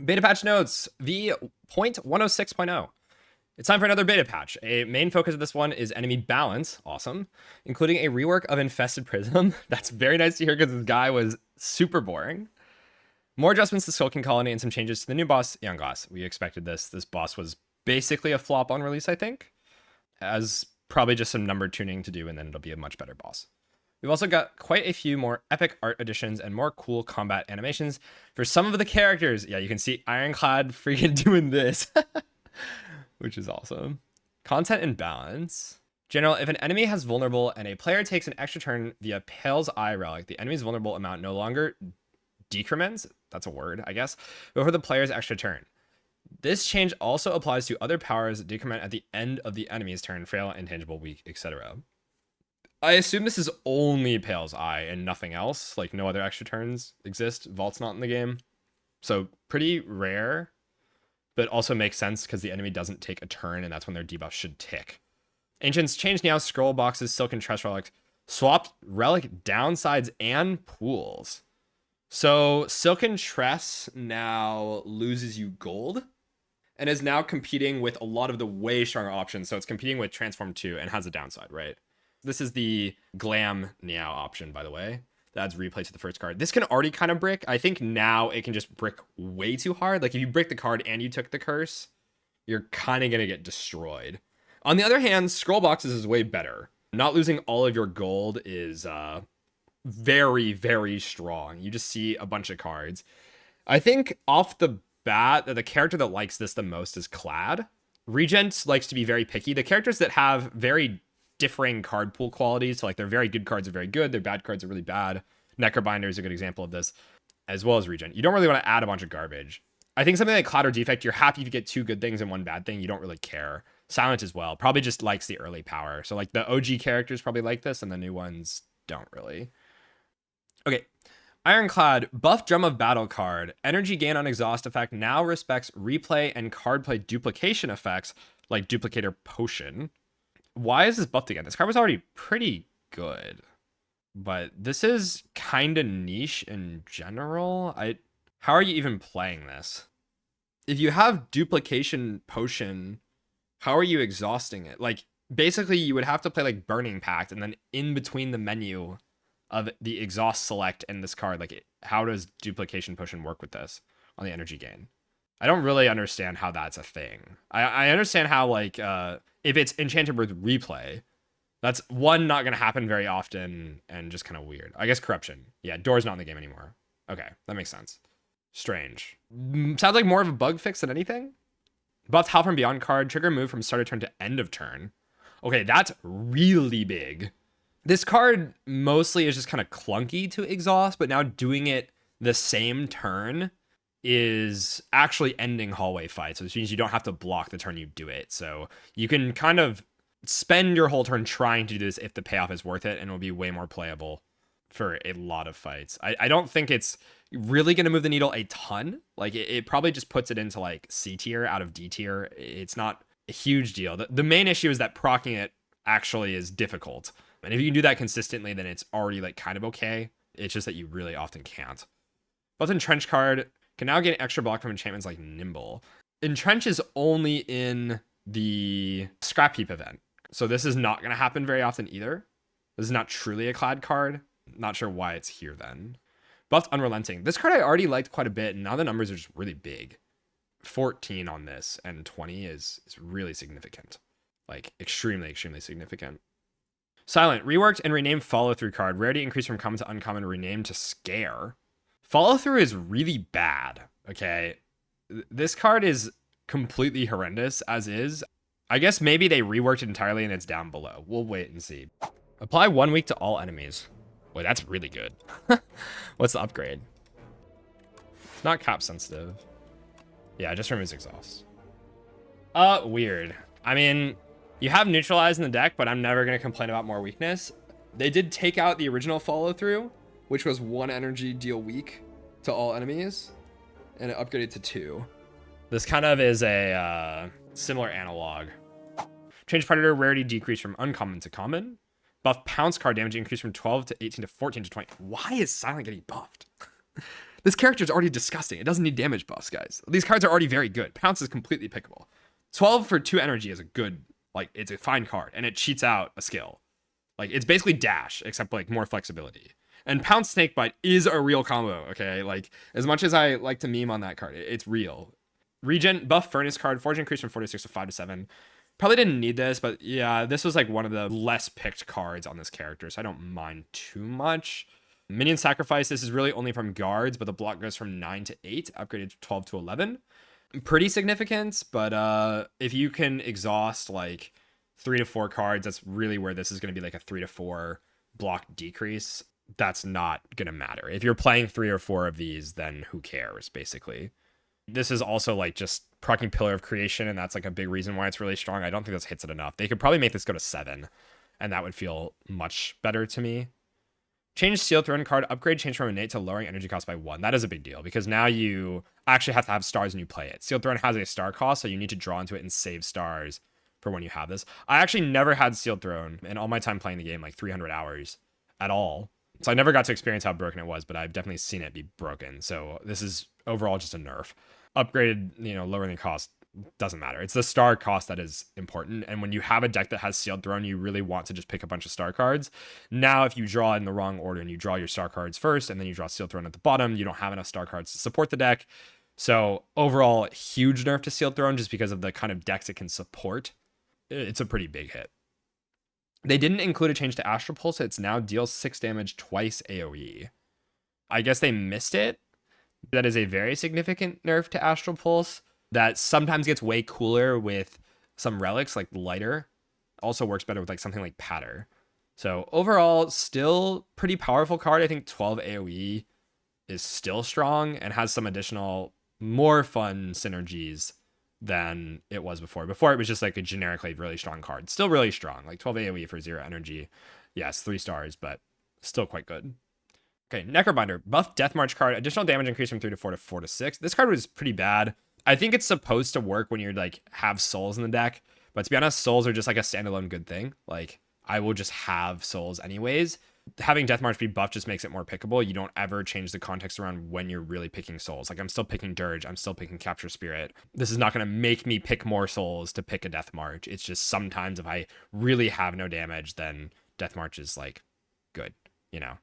Beta patch notes V0.106.0. It's time for another beta patch. A main focus of this one is enemy balance, awesome, including a rework of Infested Prism. That's very nice to hear because this guy was super boring. More adjustments to Skulking Colony and some changes to the new boss, Aeonglass. We expected this. This boss was basically a flop on release, I think. As probably just some number tuning to do, and then it'll be a much better boss. We've also got quite a few more epic art additions and more cool combat animations for some of the characters. Yeah, you can see Ironclad freaking doing this, which is awesome. Content and balance. General, if an enemy has vulnerable and a player takes an extra turn via Pale's Eye Relic, the enemy's vulnerable amount no longer decrements, that's a word, I guess, before the player's extra turn. This change also applies to other powers that decrement at the end of the enemy's turn, frail, intangible, weak, etc. I assume this is only Pale's Eye and nothing else. Like, no other extra turns exist. Vault's not in the game. So, pretty rare, but also makes sense because the enemy doesn't take a turn, and that's when their debuff should tick. Ancients change now, scroll boxes, Silken Tress Relic, swapped Relic downsides and pools. So, Silken Tress now loses you gold, and is now competing with a lot of the way stronger options. So, it's competing with Transform 2 and has a downside, right? This is the Glam Meow option, by the way. That adds replay to the first card. This can already kind of brick. I think now it can just brick way too hard. Like, if you brick the card and you took the curse, you're kind of going to get destroyed. On the other hand, scroll boxes is way better. Not losing all of your gold is very, very strong. You just see a bunch of cards. I think off the bat, the character that likes this the most is Clad. Regent likes to be very picky. The characters that have very differing card pool qualities, so like their very good cards are very good, their bad cards are really bad. Necrobinder is a good example of this, as well as Regent. You don't really want to add a bunch of garbage. I think something like Cloud or Defect, you're happy if you get two good things and one bad thing. You don't really care. Silent as well, probably just likes the early power. So like the OG characters probably like this, and the new ones don't really. Okay, Ironclad, buff Drum of Battle card. Energy gain on exhaust effect now respects replay and card play duplication effects like Duplicator Potion. Why is this buffed again? This card was already pretty good, but this is kind of niche in general. How are you even playing this? If you have Duplication Potion, how are you exhausting it? Like, basically, you would have to play like Burning Pact, and then in between the menu of the exhaust select and this card, like, how does Duplication Potion work with this on the energy gain? I don't really understand how that's a thing. I understand how, like, if it's enchanted with replay, that's one, not going to happen very often and just kind of weird. I guess Corruption. Yeah, Door's not in the game anymore. Okay, that makes sense. Strange. Sounds like more of a bug fix than anything. Buffed Howl from Beyond card, trigger move from start of turn to end of turn. Okay, that's really big. This card mostly is just kind of clunky to exhaust, but now doing it the same turn is actually ending hallway fights, which means you don't have to block the turn you do it. So you can kind of spend your whole turn trying to do this if the payoff is worth it, and it'll be way more playable for a lot of fights. I don't think it's really going to move the needle a ton. Like, it probably just puts it into like C tier out of D tier. It's not a huge deal. The main issue is that proccing it actually is difficult. And if you can do that consistently, then it's already like kind of okay. It's just that you really often can't. Built Entrench card can now get extra block from enchantments like Nimble. Entrench is only in the Scrap Heap event, so this is not going to happen very often either. This is not truly a Clad card. Not sure why it's here then. Buffed Unrelenting. This card I already liked quite a bit, and now the numbers are just really big. 14 on this, and 20 is really significant. Like, extremely, extremely significant. Silent. Reworked and renamed Follow-Through card. Rarity increased from common to uncommon, renamed to Scare. Follow-Through is really bad, okay? This card is completely horrendous, as is. I guess maybe they reworked it entirely and it's down below. We'll wait and see. Apply 1 week to all enemies. Boy, that's really good. What's the upgrade? It's not cap sensitive. Yeah, it just removes exhaust. Weird. I mean, you have neutralize in the deck, but I'm never going to complain about more weakness. They did take out the original follow-through, which was 1 energy deal weak to all enemies, and it upgraded to 2. This kind of is a similar analog. Change Predator, rarity decrease from uncommon to common. Buff Pounce card damage increase from 12 to 18 to 14 to 20. Why is Silent getting buffed? This character is already disgusting. It doesn't need damage buffs, guys. These cards are already very good. Pounce is completely pickable. 12 for 2 energy is a good, like, it's a fine card, and it cheats out a skill. Like, it's basically dash, except, like, more flexibility. And Pounce Snakebite is a real combo, okay? Like, as much as I like to meme on that card, it's real. Regent, buff Furnace card, Forge increase from 4 to 6 to 5 to 7. Probably didn't need this, but yeah, this was like one of the less picked cards on this character, so I don't mind too much. Minion Sacrifice, this is really only from guards, but the block goes from 9 to 8, upgraded to 12 to 11. Pretty significant, but if you can exhaust like 3 to 4 cards, that's really where this is going to be like a 3 to 4 block decrease. That's not going to matter. If you're playing 3 or 4 of these, then who cares, basically. This is also like just proccing Pillar of Creation, and that's like a big reason why it's really strong. I don't think this hits it enough. They could probably make this go to 7, and that would feel much better to me. Change Sealed Throne card, upgrade, change from innate to lowering energy cost by 1. That is a big deal, because now you actually have to have stars when you play it. Sealed Throne has a star cost, so you need to draw into it and save stars for when you have this. I actually never had Sealed Throne in all my time playing the game, like 300 hours at all. So I never got to experience how broken it was, but I've definitely seen it be broken. So this is overall just a nerf. Upgraded, lowering the cost doesn't matter. It's the star cost that is important. And when you have a deck that has Sealed Throne, you really want to just pick a bunch of star cards. Now, if you draw in the wrong order and you draw your star cards first, and then you draw Sealed Throne at the bottom, you don't have enough star cards to support the deck. So overall, huge nerf to Sealed Throne just because of the kind of decks it can support. It's a pretty big hit. They didn't include a change to Astral Pulse, so it's now deals 6 damage twice AoE. I guess they missed it. That is a very significant nerf to Astral Pulse that sometimes gets way cooler with some relics, like lighter. Also works better with like something like Patter. So overall, still pretty powerful card. I think 12 AoE is still strong and has some additional, more fun synergies than it was before. Before it was just like a generically really strong card. Still really strong, like 12 AoE for 0 energy. Yes, 3 stars, but still quite good. Okay, Necrobinder, buff Death March card, additional damage increase from 3 to 4 to 4 to 6. This card was pretty bad. I think it's supposed to work when you're like have souls in the deck, but to be honest, souls are just like a standalone good thing. Like I will just have souls anyways. Having Death March be buffed just makes it more pickable. You don't ever change the context around when you're really picking souls. Like I'm still picking Dirge, I'm still picking Capture Spirit. This is not going to make me pick more souls to pick a Death March. It's just sometimes if I really have no damage, then Death March is like good.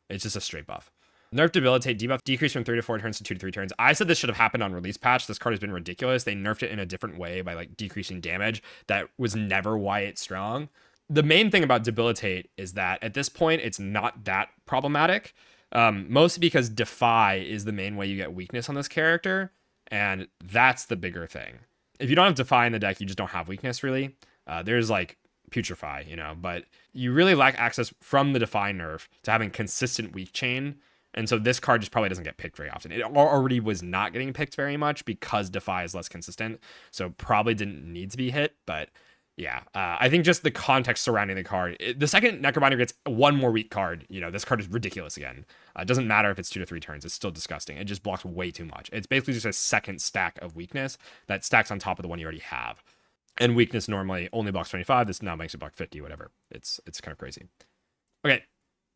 It's just a straight buff. Nerf Debilitate, debuff, decrease from 3 to 4 turns to 2 to 3 turns. I said this should have happened on release patch. This card has been ridiculous. They nerfed it in a different way by like decreasing damage. That was never why it's strong. The main thing about Debilitate is that at this point, it's not that problematic. Mostly because Defy is the main way you get weakness on this character. And that's the bigger thing. If you don't have Defy in the deck, you just don't have weakness really. There's like Putrefy, but you really lack access from the Defy nerf to having consistent weak chain. And so this card just probably doesn't get picked very often. It already was not getting picked very much because Defy is less consistent. So probably didn't need to be hit. But yeah, I think just the context surrounding the card. The second Necrobinder gets one more weak card, this card is ridiculous again. It doesn't matter if it's 2 to 3 turns. It's still disgusting. It just blocks way too much. It's basically just a second stack of weakness that stacks on top of the one you already have. And weakness normally only blocks 25. This now makes it block 50, whatever. It's kind of crazy. Okay,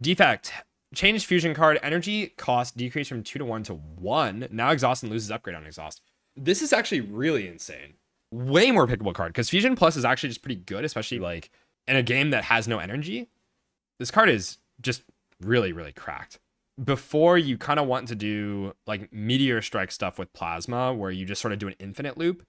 Defect. Change fusion card, energy cost decrease from 2 to 1 to 1. Now exhaust and loses upgrade on exhaust. This is actually really insane. Way more pickable card because fusion plus is actually just pretty good, especially like in a game that has no energy. This card is just really, really cracked. Before you kind of want to do like meteor strike stuff with plasma where you just sort of do an infinite loop.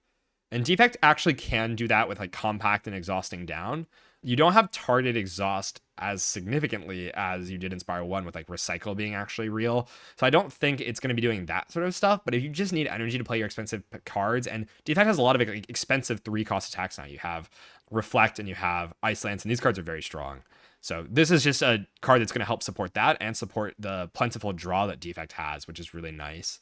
And Defect actually can do that with like compact and exhausting down. You don't have targeted exhaust as significantly as you did in Spire 1 with like recycle being actually real. So I don't think it's going to be doing that sort of stuff. But if you just need energy to play your expensive cards, and Defect has a lot of like, expensive 3-cost attacks now. You have Reflect and you have Ice Lance, and these cards are very strong. So this is just a card that's going to help support that and support the plentiful draw that Defect has, which is really nice.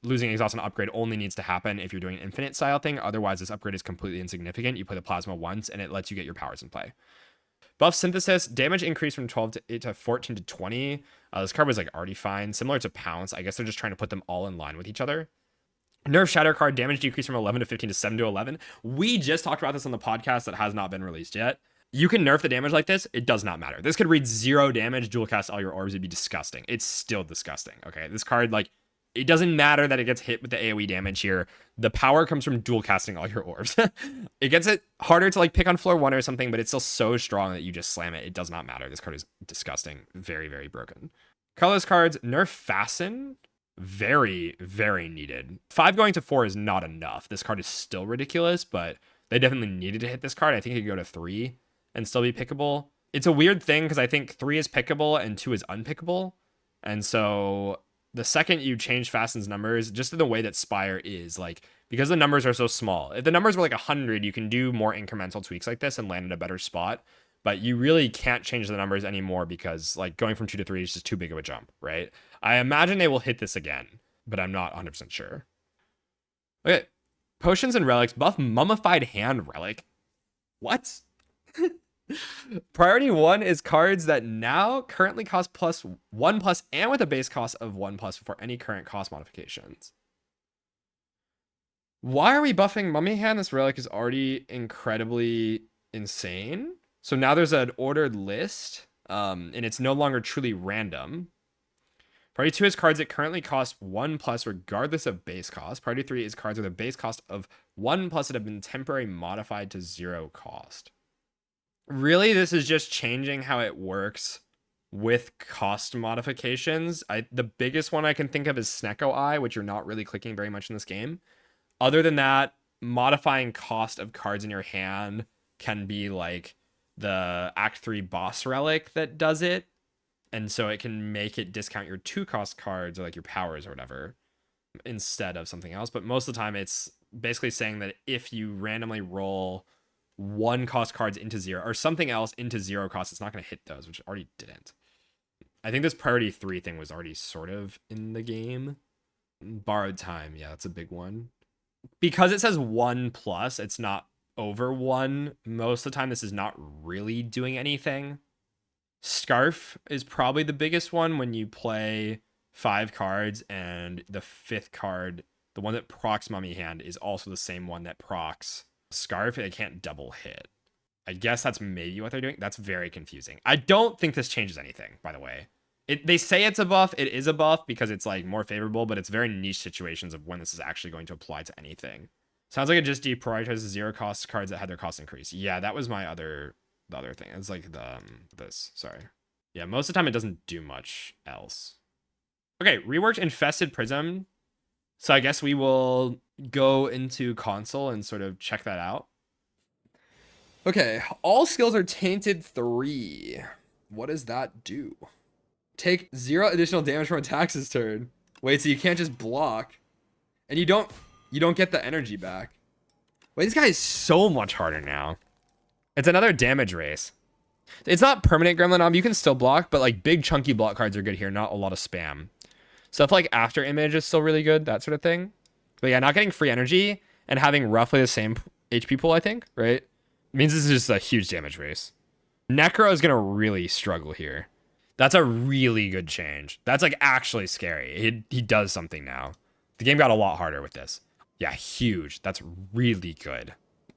Losing exhaust on upgrade only needs to happen if you're doing an infinite style thing. Otherwise, this upgrade is completely insignificant. You play the plasma once, and it lets you get your powers in play. Buff Synthesis, damage increase from 12 to 8 to 14 to 20. This card was like already fine. Similar to Pounce. I guess they're just trying to put them all in line with each other. Nerf Shatter card, damage decrease from 11 to 15 to 7 to 11. We just talked about this on the podcast that has not been released yet. You can nerf the damage like this. It does not matter. This could read 0 damage, dual cast all your orbs. It'd be disgusting. It's still disgusting. Okay, this card, like, It doesn't matter that it gets hit with the AoE damage here. The power comes from dual casting all your orbs. It gets it harder to like pick on floor 1 or something, but it's still so strong that you just slam it. It does not matter. This card is disgusting. Very, very broken. Colorless cards, nerf Fasten. Very, very needed. 5 going to 4 is not enough. This card is still ridiculous, but they definitely needed to hit this card. I think it could go to 3 and still be pickable. It's a weird thing because I think 3 is pickable and 2 is unpickable. And so the second you change Fasten's numbers, just in the way that Spire is, like, because the numbers are so small. If the numbers were like 100, you can do more incremental tweaks like this and land in a better spot. But you really can't change the numbers anymore because, like, going from 2 to 3 is just too big of a jump, right? I imagine they will hit this again, but I'm not 100% sure. Okay, Potions and Relics, buff Mummified Hand Relic. What? Priority 1 is cards that now currently cost +1+ and with a base cost of 1+ for any current cost modifications. Why are we buffing Mummy Hand? This relic is already incredibly insane. So now there's an ordered list, and it's no longer truly random. Priority 2 is cards that currently cost 1+ regardless of base cost. Priority 3 is cards with a base cost of 1+ that have been temporarily modified to 0 cost. Really, this is just changing how it works with cost modifications. The biggest one I can think of is Snecko Eye, which you're not really clicking very much in this game. Other than that, modifying cost of cards in your hand can be like the Act 3 boss relic that does it. And so it can make it discount your 2-cost cards or like your powers or whatever instead of something else. But most of the time, it's basically saying that if you randomly roll 1-cost cards into 0 or something else into 0 cost, it's not going to hit those, which it already didn't. I think this priority 3 thing was already sort of in the game. Borrowed Time, yeah, that's a big one. Because it says 1+, it's not over 1. Most of the time, this is not really doing anything. Scarf is probably the biggest one when you play 5 cards and the 5th card, the one that procs Mummy Hand, is also the same one that procs Scarf. They can't double hit. I guess that's maybe what they're doing. That's very confusing. I don't think this changes anything, by the way. They say it's a buff. It is a buff because it's like more favorable, but it's very niche situations of when this is actually going to apply to anything. Sounds like it just deprioritizes 0-cost cards that had their cost increase. Yeah, that was the other thing. It's like this. Sorry. Yeah, most of the time it doesn't do much else. Okay, reworked Infested Prism. So I guess we will go into console and sort of check that out. Okay, all skills are tainted 3. What does that do? Take 0 additional damage from attacks this turn. Wait, so you can't just block. And you don't get the energy back. Wait, this guy is so much harder now. It's another damage race. It's not permanent Gremlin Ob. You can still block, but like big chunky block cards are good here. Not a lot of spam. Stuff like After Image is still really good. That sort of thing. But yeah, not getting free energy and having roughly the same HP pool, I think, right? Means this is just a huge damage race. Necro is going to really struggle here. That's a really good change. That's like actually scary. He does something now. The game got a lot harder with this. Yeah, huge. That's really good.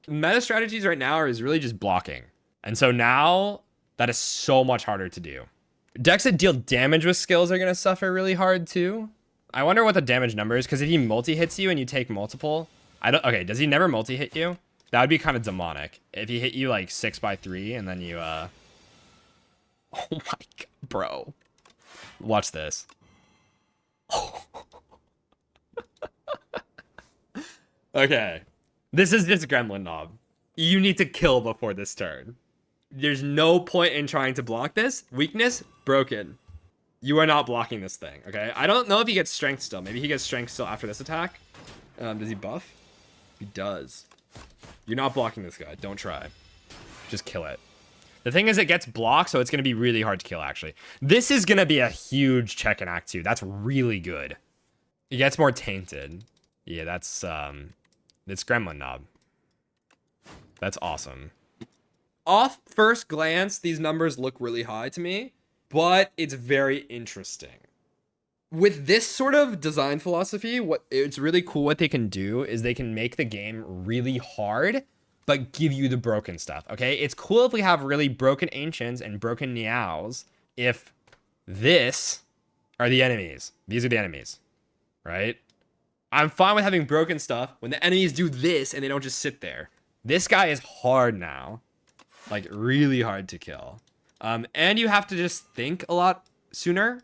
Meta strategies right now is really just blocking. And so now that is so much harder to do. Decks that deal damage with skills are going to suffer really hard too. I wonder what the damage number is, because if he multi-hits you and you take multiple... Okay, does he never multi-hit you? That would be kind of demonic. If he hit you like 6x3 and then you... Oh my god, bro. Watch this. Okay. This is just Gremlin Knob. You need to kill before this turn. There's no point in trying to block this. Weakness, broken. You are not blocking this thing, okay? I don't know if he gets strength still. Maybe he gets strength still after this attack. Does he buff? He does. You're not blocking this guy. Don't try. Just kill it. The thing is, it gets blocked, so it's going to be really hard to kill, actually. This is going to be a huge check in Act 2. That's really good. It gets more tainted. Yeah, that's, it's Gremlin Knob. That's awesome. Off first glance, these numbers look really high to me, but it's very interesting. With this sort of design philosophy, it's really cool what they can do is they can make the game really hard, but give you the broken stuff, okay? It's cool if we have really broken Ancients and broken Niaos if this are the enemies. These are the enemies. right? I'm fine with having broken stuff when the enemies do this and they don't just sit there. This guy is hard now. Like, really hard to kill. And you have to just think a lot sooner.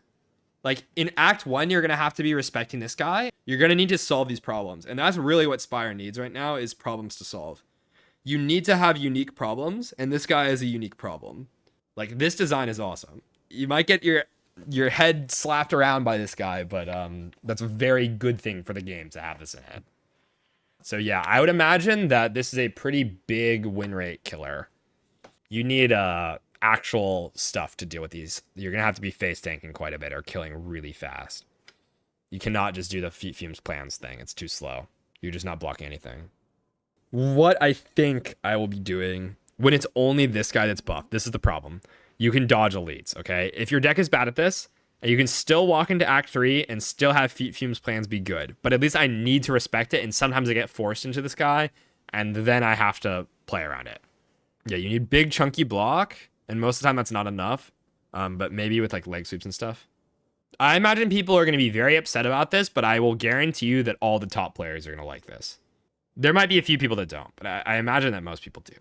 Like, in Act 1, you're going to have to be respecting this guy. You're going to need to solve these problems. And that's really what Spire needs right now, is problems to solve. You need to have unique problems, and this guy is a unique problem. Like, this design is awesome. You might get your head slapped around by this guy, but that's a very good thing for the game to have this in it. So yeah, I would imagine that this is a pretty big win rate killer. You need actual stuff to deal with these. You're gonna have to be face tanking quite a bit or killing really fast. You cannot just do the Fumes plans thing. It's too slow. You're just not blocking anything. What I think I will be doing when it's only this guy that's buffed, this is the problem. You can dodge elites, okay? If your deck is bad at this, you can still walk into Act 3 and still have Fumes plans be good. But at least I need to respect it, and sometimes I get forced into this guy, and then I have to play around it. Yeah, you need big chunky block, and most of the time that's not enough. But maybe with like leg sweeps and stuff. I imagine people are going to be very upset about this, but I will guarantee you that all the top players are going to like this. There might be a few people that don't, but I imagine that most people do.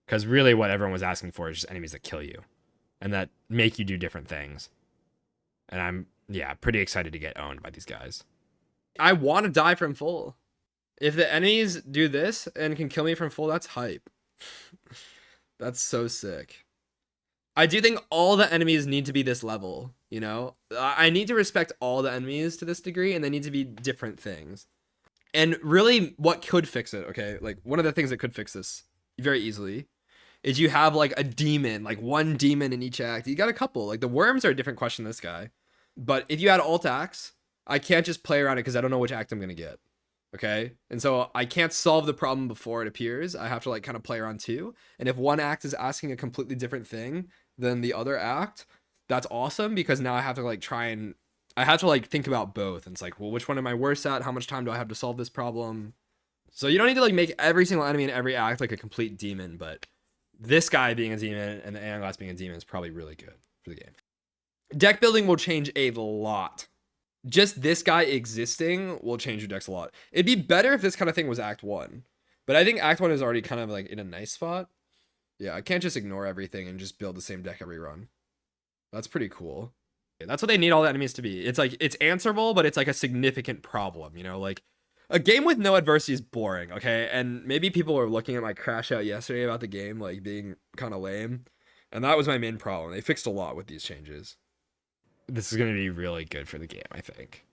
Because really what everyone was asking for is just enemies that kill you and that make you do different things. And I'm, yeah, pretty excited to get owned by these guys. I want to die from full. If the enemies do this and can kill me from full, that's hype. That's so sick. I do think all the enemies need to be this level, you know? I need to respect all the enemies to this degree, and they need to be different things. And really, what could fix it, okay? Like, one of the things that could fix this very easily is you have, like, a demon, like, one demon in each act. You got a couple. Like, the worms are a different question than this guy. But if you had alt acts, I can't just play around it because I don't know which act I'm going to get. Okay? And so I can't solve the problem before it appears. I have to, like, kind of play around too. And if one act is asking a completely different thing than the other act, that's awesome because now I have to, like, I have to, like, think about both. And it's like, well, which one am I worse at? How much time do I have to solve this problem? So you don't need to, like, make every single enemy in every act, like, a complete demon. But this guy being a demon and the Aeonglass being a demon is probably really good for the game. Deck building will change a lot. Just this guy existing will change your decks a lot. It'd be better if this kind of thing was Act 1. But I think Act 1 is already kind of, like, in a nice spot. Yeah, I can't just ignore everything and just build the same deck every run. That's pretty cool. That's what they need all the enemies to be. It's like, it's answerable, but it's like a significant problem, you know? Like, a game with no adversity is boring, okay? And maybe people were looking at my crash out yesterday about the game, like, being kind of lame. And that was my main problem. They fixed a lot with these changes. This is going to be really good for the game, I think.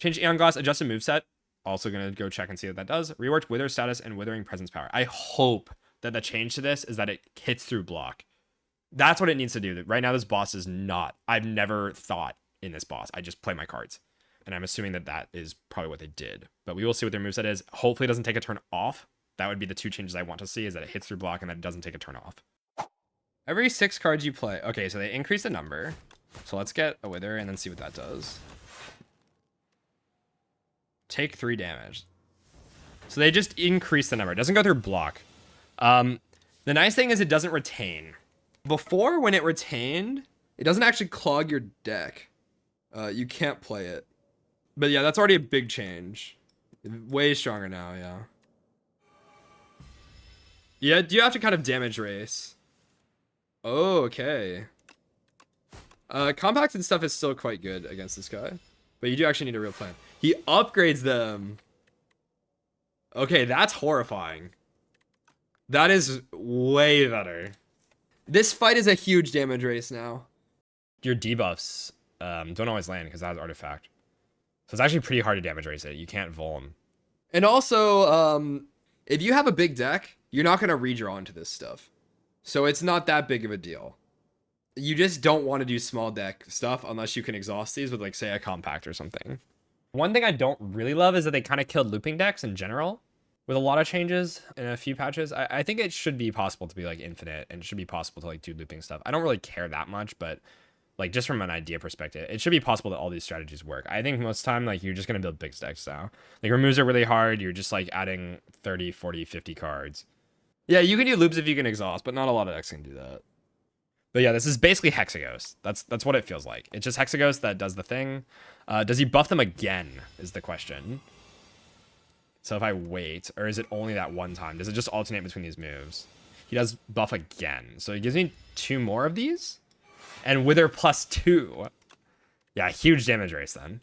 Change Aeonglass, adjusted moveset. Also going to go check and see what that does. Reworked Wither status and Withering Presence power. I hope that the change to this is that it hits through block. That's what it needs to do. Right now, this boss is not. I've never thought in this boss. I just play my cards. And I'm assuming that that is probably what they did. But we will see what their moveset is. Hopefully it doesn't take a turn off. That would be the two changes I want to see, is that it hits through block and that it doesn't take a turn off. Every 6 cards you play. Okay, so they increase the number. So let's get a Wither and then see what that does. Take 3 damage. So they just increase the number. It doesn't go through block. The nice thing is it doesn't retain. Before, when it retained, it doesn't actually clog your deck. You can't play it. But yeah, that's already a big change. Way stronger now, yeah. Yeah, you have to kind of damage race. Oh, okay. Compact and stuff is still quite good against this guy. But you do actually need a real plan. He upgrades them. Okay, that's horrifying. That is way better. This fight is a huge damage race now. Your debuffs don't always land because that has artifact. So it's actually pretty hard to damage race it. You can't vuln. And also, if you have a big deck, you're not going to redraw into this stuff. So it's not that big of a deal. You just don't want to do small deck stuff unless you can exhaust these with, like, say, a compact or something. One thing I don't really love is that they kind of killed looping decks in general with a lot of changes in a few patches. I think it should be possible to be, like, infinite, and it should be possible to, like, do looping stuff. I don't really care that much, but, like, just from an idea perspective, it should be possible that all these strategies work. I think most of the time, like, you're just going to build big decks now. Like, removes are really hard. You're just, like, adding 30, 40, 50 cards. Yeah, you can do loops if you can exhaust, but not a lot of decks can do that. But yeah, this is basically Hexaghost. That's what it feels like. It's just Hexaghost that does the thing. Does he buff them again is the question. So if I wait, or is it only that one time? Does it just alternate between these moves? He does buff again. So he gives me 2 more of these. And Wither +2. Yeah, huge damage race then.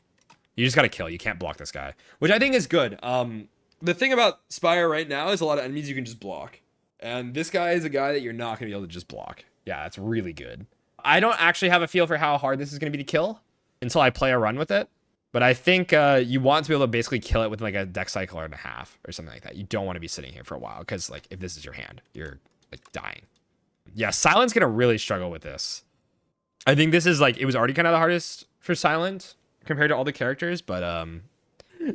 You just gotta kill. You can't block this guy. Which I think is good. The thing about Spire right now is a lot of enemies you can just block. And this guy is a guy that you're not gonna be able to just block. Yeah, that's really good. I don't actually have a feel for how hard this is gonna be to kill until I play a run with it. But I think you want to be able to basically kill it with like a deck cycle and a half or something like that. You don't want to be sitting here for a while because like if this is your hand, you're like dying. Yeah, Silent's gonna really struggle with this. I think this is like, it was already kind of the hardest for Silent compared to all the characters, but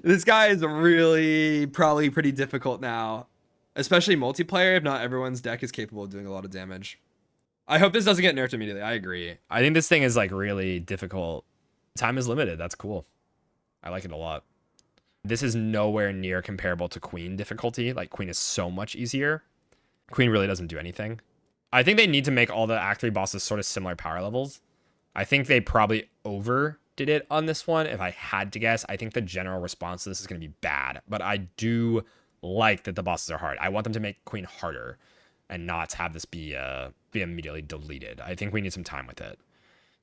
this guy is really probably pretty difficult now, especially multiplayer. If not everyone's deck is capable of doing a lot of damage. I hope this doesn't get nerfed immediately. I agree. I think this thing is like really difficult. Time is limited. That's cool. I like it a lot. This is nowhere near comparable to Queen difficulty. Like Queen is so much easier. Queen really doesn't do anything. I think they need to make all the Act 3 bosses sort of similar power levels. I think they probably overdid it on this one. If I had to guess, I think the general response to this is going to be bad. But I do like that the bosses are hard. I want them to make Queen harder and not have this be immediately deleted. I think we need some time with it.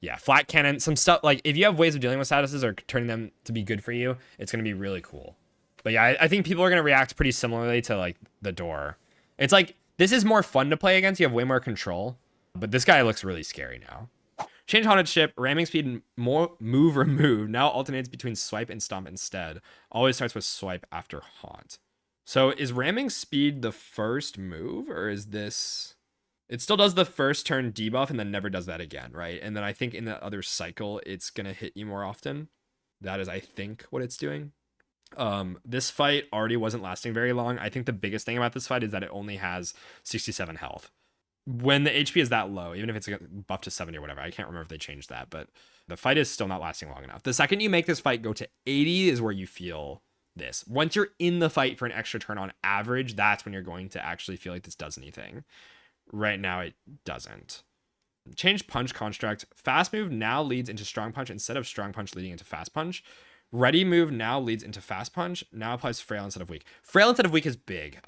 Yeah, flat cannon, some stuff, like if you have ways of dealing with statuses or turning them to be good for you, it's going to be really cool. But yeah, I think people are going to react pretty similarly to like the door. It's like, this is more fun to play against. You have way more control, but this guy looks really scary now. Change Haunted Ship, ramming speed, more move remove, now alternates between swipe and stomp instead. Always starts with swipe after haunt. So is ramming speed the first move, or is this... It still does the first turn debuff and then never does that again, right? And then I think in the other cycle, it's going to hit you more often. That is, I think, what it's doing. This fight already wasn't lasting very long. I think the biggest thing about this fight is that it only has 67 health. When the HP is that low, even if it's buffed to 70 or whatever, I can't remember if they changed that, but the fight is still not lasting long enough. The second you make this fight go to 80 is where you feel this. Once you're in the fight for an extra turn on average, that's when you're going to actually feel like this does anything. Right now, it doesn't. Change punch construct. Fast move now leads into strong punch instead of strong punch leading into fast punch. Ready move now leads into fast punch. Now applies frail instead of weak. Frail instead of weak is big.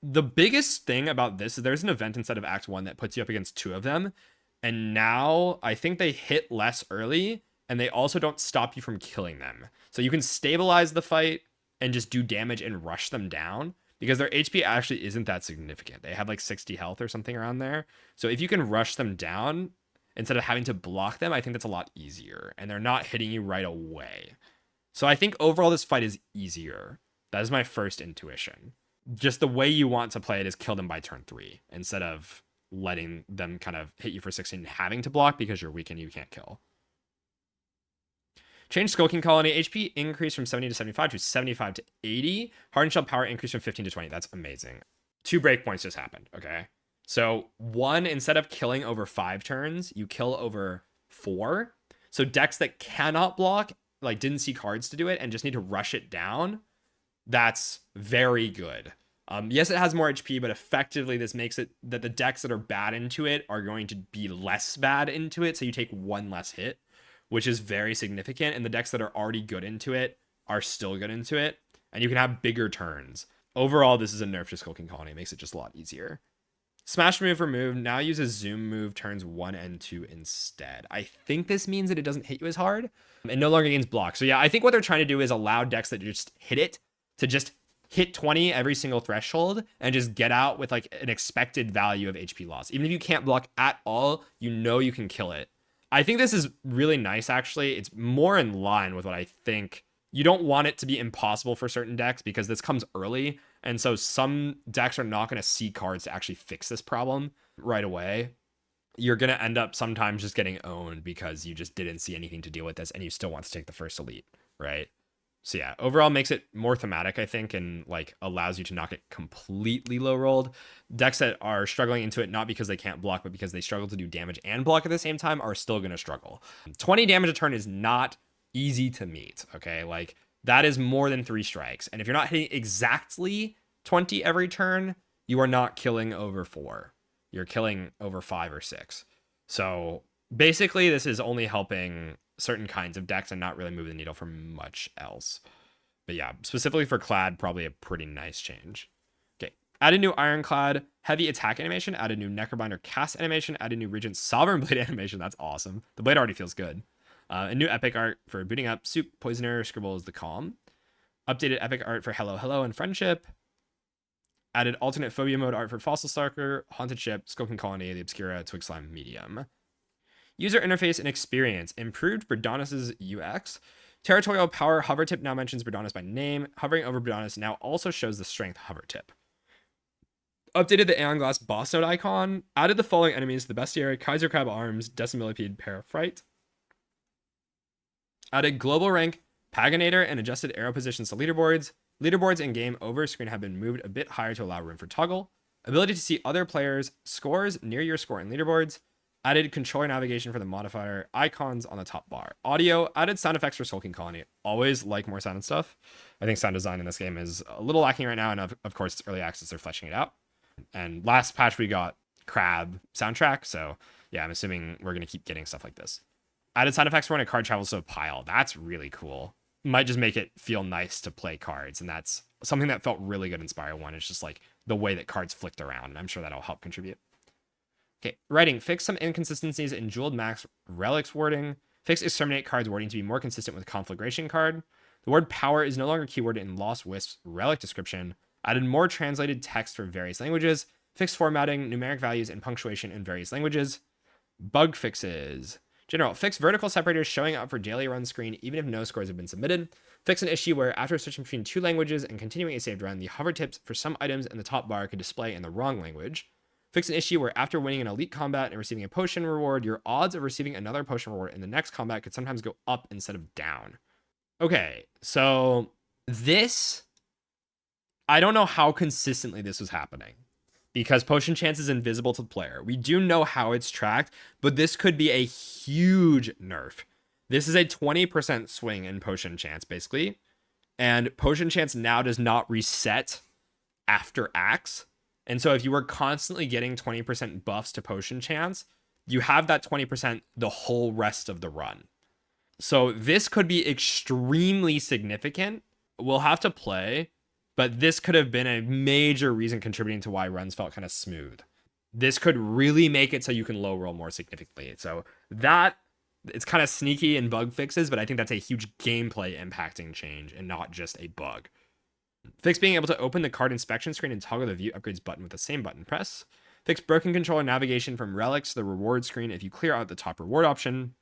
The biggest thing about this is there's an event instead of Act 1 that puts you up against 2 of them. And now I think they hit less early and they also don't stop you from killing them. So you can stabilize the fight and just do damage and rush them down, because their HP actually isn't that significant. They have like 60 health or something around there. So if you can rush them down instead of having to block them, I think that's a lot easier. And they're not hitting you right away. So I think overall this fight is easier. That is my first intuition. Just the way you want to play it is kill them by turn 3 instead of letting them kind of hit you for 16 and having to block because you're weak and you can't kill. Change Skulking Colony. HP increase from 70 to 75 to 75 to 80. Hardened Shell power increase from 15 to 20. That's amazing. 2 breakpoints just happened, okay? So 1, instead of killing over 5 turns, you kill over 4. So decks that cannot block, like didn't see cards to do it and just need to rush it down, that's very good. Yes, it has more HP, but effectively this makes it that the decks that are bad into it are going to be less bad into it. So you take 1 less hit, which is very significant. And the decks that are already good into it are still good into it. And you can have bigger turns. Overall, this is a nerf to Skulking Colony. It makes it just a lot easier. Smash move remove now uses zoom move turns 1 and 2 instead. I think this means that it doesn't hit you as hard and no longer gains block. So yeah, I think what they're trying to do is allow decks that just hit it to just hit 20 every single threshold and just get out with like an expected value of HP loss. Even if you can't block at all, you know you can kill it. I think this is really nice, actually. It's more in line with what I think. You don't want it to be impossible for certain decks because this comes early. And so some decks are not going to see cards to actually fix this problem right away. You're going to end up sometimes just getting owned because you just didn't see anything to deal with this and you still want to take the first elite, right? So yeah, overall makes it more thematic, I think, and like allows you to not get completely low rolled. Decks that are struggling into it, not because they can't block, but because they struggle to do damage and block at the same time, are still going to struggle. 20 damage a turn is not easy to meet, okay? Like that is more than 3 strikes. And if you're not hitting exactly 20 every turn, you are not killing over 4. You're killing over 5 or 6. So basically, this is only helping certain kinds of decks and not really moving the needle for much else. But yeah, specifically for Clad, probably a pretty nice change. Okay, add a new Ironclad heavy attack animation, add a new Necrobinder cast animation, add a new Regent Sovereign Blade animation. That's awesome. The blade already feels good. A new epic art for booting up. Soup, Poisoner, Scribbles, the Calm. Updated epic art for Hello, Hello, and Friendship. Added alternate phobia mode art for Fossil Stalker, Haunted Ship, Skulking Colony, the Obscura, Twig Slime, Medium. User interface and experience. Improved Berdonis' UX. Territorial power hover tip now mentions Berdonis by name. Hovering over Berdonis now also shows the strength hover tip. Updated the Aeonglass boss node icon. Added the following enemies: the Bestiary, Kaiser Crab Arms, Decimillipede, Paraphrite. Added global rank, Paganator, and adjusted arrow positions to leaderboards. Leaderboards in game over screen have been moved a bit higher to allow room for toggle. Ability to see other players' scores near your score in leaderboards. Added controller navigation for the modifier icons on the top bar. Audio, added sound effects for Skulking Colony. Always like more sound and stuff. I think sound design in this game is a little lacking right now, and of course it's early access, they're fleshing it out. And last patch we got Crab soundtrack, so yeah, I'm assuming we're gonna keep getting stuff like this. Added sound effects for when a card travels to a pile. That's really cool. Might just make it feel nice to play cards, and that's something that felt really good in Spire 1. It's just like the way that cards flicked around, and I'm sure that'll help contribute. Okay, writing. Fix some inconsistencies in Jeweled Max Relics wording. Fix Exterminate cards wording to be more consistent with Conflagration card. The word power is no longer keyworded in Lost Wisp's relic description. Added more translated text for various languages. Fix formatting, numeric values, and punctuation in various languages. Bug fixes. General, fix vertical separators showing up for daily run screen even if no scores have been submitted. Fix an issue where after switching between two languages and continuing a saved run, the hover tips for some items in the top bar could display in the wrong language. Fix an issue where after winning an elite combat and receiving a potion reward, your odds of receiving another potion reward in the next combat could sometimes go up instead of down. Okay, so this, I don't know how consistently this was happening, because potion chance is invisible to the player. We do know how it's tracked, but this could be a huge nerf. This is a 20% swing in potion chance, basically. And potion chance now does not reset after Axe. And so if you were constantly getting 20% buffs to potion chance, you have that 20% the whole rest of the run. So this could be extremely significant. We'll have to play, but this could have been a major reason contributing to why runs felt kind of smooth. This could really make it so you can low roll more significantly. So that, it's kind of sneaky in bug fixes, but I think that's a huge gameplay impacting change and not just a bug. Fix being able to open the card inspection screen and toggle the view upgrades button with the same button press. Fix broken controller navigation from relics to the reward screen if you clear out the top reward option.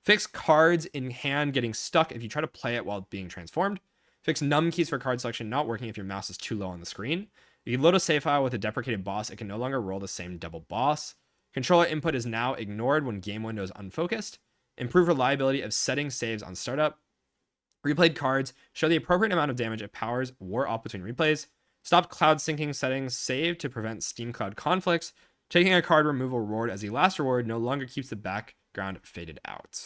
Fix cards in hand getting stuck if you try to play it while being transformed. Fix num keys for card selection not working if your mouse is too low on the screen. If you load a save file with a deprecated boss, it can no longer roll the same double boss. Controller input is now ignored when game window is unfocused. Improve reliability of setting saves on startup. Replayed cards show the appropriate amount of damage if powers wore off between replays. Stop cloud syncing settings saved to prevent Steam Cloud conflicts. Taking a card removal reward as the last reward no longer keeps the background faded out.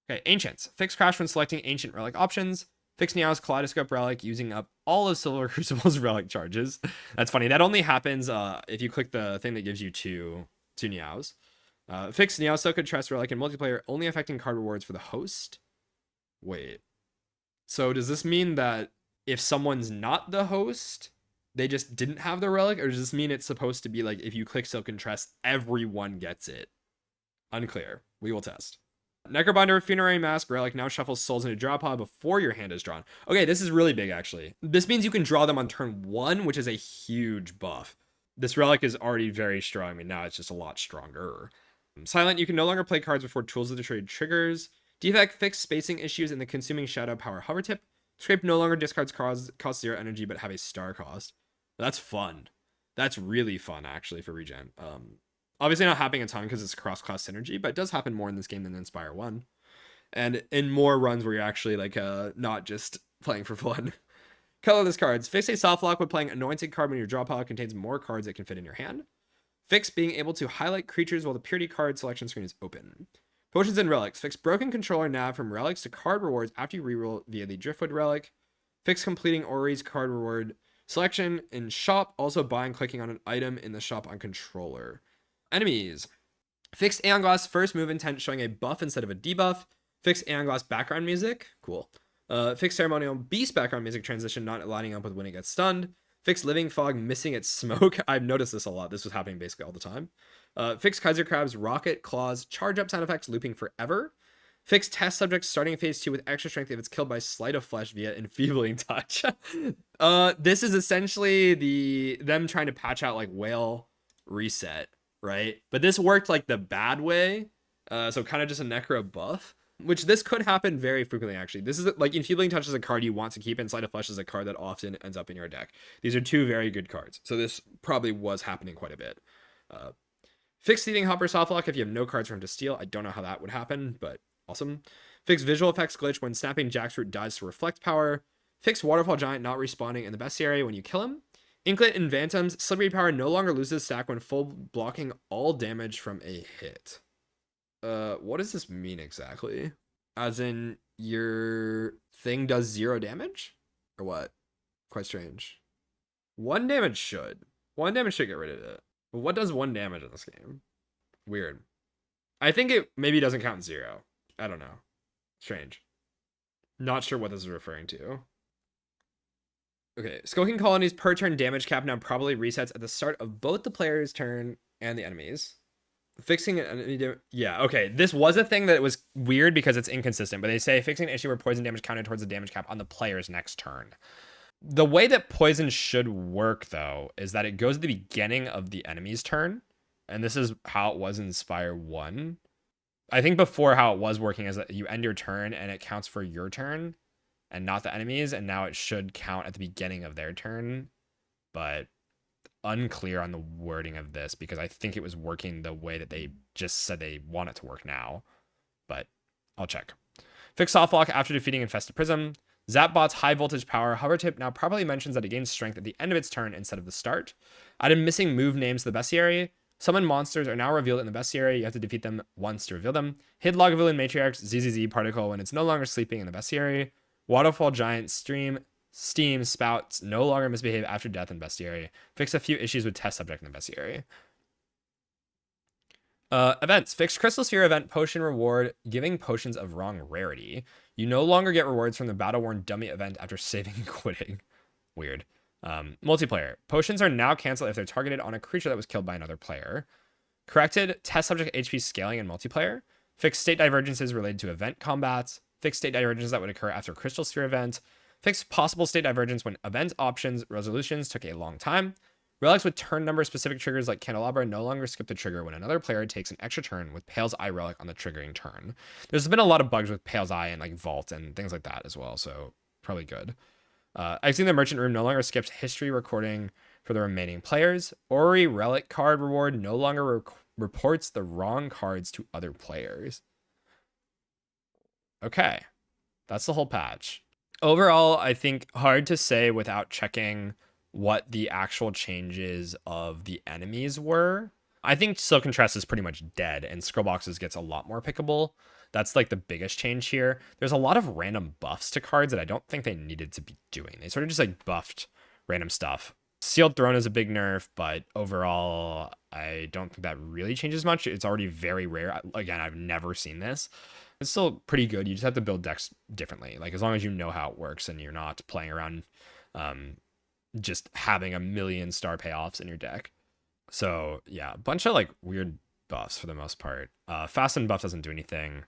Okay, Ancients. Fix crash when selecting Ancient Relic options. Fix Niao's Kaleidoscope Relic using up all of Silver Crucible's relic charges. That's funny. That only happens if you click the thing that gives you two Niaos. Fix Niao's Soka Trust Relic in multiplayer, only affecting card rewards for the host. Wait. So does this mean that if someone's not the host, they just didn't have the relic? Or does this mean it's supposed to be like if you click Silken Trust, everyone gets it? Unclear. We will test. Necrobinder Funerary Mask Relic now shuffles souls into draw pile before your hand is drawn. Okay, this is really big actually. This means you can draw them on turn 1, which is a huge buff. This relic is already very strong. I mean, now it's just a lot stronger. Silent, you can no longer play cards before Tools of the Trade triggers. Defect, fix spacing issues in the Consuming Shadow power hover tip. Scrape no longer discards cards cost 0 energy but have a star cost. That's fun. That's really fun actually for Regent. Obviously not happening a ton because it's cross-class synergy, but it does happen more in this game than in Spire 1. And in more runs where you're actually like not just playing for fun. Colorless Cards. Fix a soft lock when playing Anointed card when your draw pile contains more cards that can fit in your hand. Fix being able to highlight creatures while the Purity card selection screen is open. Potions and Relics. Fix broken controller nav from relics to card rewards after you reroll via the Driftwood relic. Fix completing Ori's card reward selection in shop. Also buy and clicking on an item in the shop on controller. Enemies. Fixed Aeonglass first move intent showing a buff instead of a debuff. Fixed Aeonglass background music. Cool. Fixed Ceremonial Beast background music transition not lining up with when it gets stunned. Fixed Living Fog missing its smoke. I've noticed this a lot. This was happening basically all the time. Fixed Kaiser Crab's rocket, claws, charge up sound effects looping forever. Fixed test subjects starting phase 2 with extra strength if it's killed by sleight of flesh via enfeebling touch. This is essentially them trying to patch out like whale reset, right? But this worked like the bad way. So kind of just a necro buff, which this could happen very frequently actually. This is like enfeebling touch is a card you want to keep, and sleight of flesh is a card that often ends up in your deck. These are two very good cards. So this probably was happening quite a bit. Fixed Thieving Hopper Softlock if you have no cards for him to steal. I don't know how that would happen, but awesome. Fixed Visual Effects glitch when snapping Jackfruit dies to reflect power. Fixed Waterfall Giant not respawning in the bestiary when you kill him. Inklet and Phantom's Slippery Power no longer loses stack when full blocking all damage from a hit. What does this mean exactly? As in your thing does 0 damage? Or what? Quite strange. 1 damage should. 1 damage should get rid of it. But what does 1 damage in this game? Weird. I think it maybe doesn't count 0. I don't know. Strange. Not sure what this is referring to. Okay, Skulking Colony's per turn damage cap now probably resets at the start of both the player's turn and the enemy's. Fixing an yeah, okay. This was a thing that was weird because it's inconsistent, but they say fixing an issue where poison damage counted towards the damage cap on the player's next turn. The way that poison should work, though, is that it goes at the beginning of the enemy's turn, and this is how it was in Spire 1. I think before how it was working is that you end your turn and it counts for your turn and not the enemy's, and now it should count at the beginning of their turn, but unclear on the wording of this because I think it was working the way that they just said they want it to work now, but I'll check. Fix Softlock after defeating Infested Prism. Zapbot's high voltage power hover tip now properly mentions that it gains strength at the end of its turn instead of the start. Added missing move names to the bestiary. Summon monsters are now revealed in the bestiary. You have to defeat them once to reveal them. Hid Lagavulin Matriarch's ZZZ particle when it's no longer sleeping in the bestiary. Waterfall Giant Steam spouts no longer misbehave after death in bestiary. Fix a few issues with test subject in the bestiary. Events. Fixed Crystal Sphere event potion reward giving potions of wrong rarity. You no longer get rewards from the Battle-Worn Dummy event after saving and quitting. Weird. Multiplayer. Potions are now canceled if they're targeted on a creature that was killed by another player. Corrected test subject HP scaling in multiplayer. Fixed state divergences related to event combats. Fixed state divergences that would occur after Crystal Sphere event. Fixed possible state divergence when event options resolutions took a long time. Relics with turn number specific triggers like Candelabra no longer skip the trigger when another player takes an extra turn with Pale's Eye Relic on the triggering turn. There's been a lot of bugs with Pale's Eye and like Vault and things like that as well, so probably good. Exiting the Merchant Room no longer skips history recording for the remaining players. Ori Relic card reward no longer reports the wrong cards to other players. Okay, that's the whole patch. Overall, I think hard to say without checking what the actual changes of the enemies were. I think Silken Tress is pretty much dead and Scrollboxes gets a lot more pickable. That's like the biggest change here. There's a lot of random buffs to cards that I don't think they needed to be doing. They sort of just like buffed random stuff. Sealed Throne is a big nerf, but overall, I don't think that really changes much. It's already very rare. Again, I've never seen this. It's still pretty good. You just have to build decks differently. Like as long as you know how it works and you're not playing around just having a million star payoffs in your deck. So yeah, a bunch of like weird buffs for the most part. Fasten buff doesn't do anything.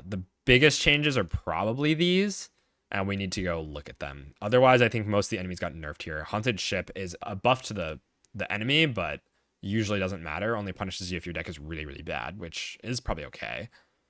The biggest changes are probably these, and we need to go look at them. Otherwise, I think most of the enemies got nerfed here. Haunted Ship is a buff to the enemy, but usually doesn't matter. Only punishes you if your deck is really, really bad, which is probably okay.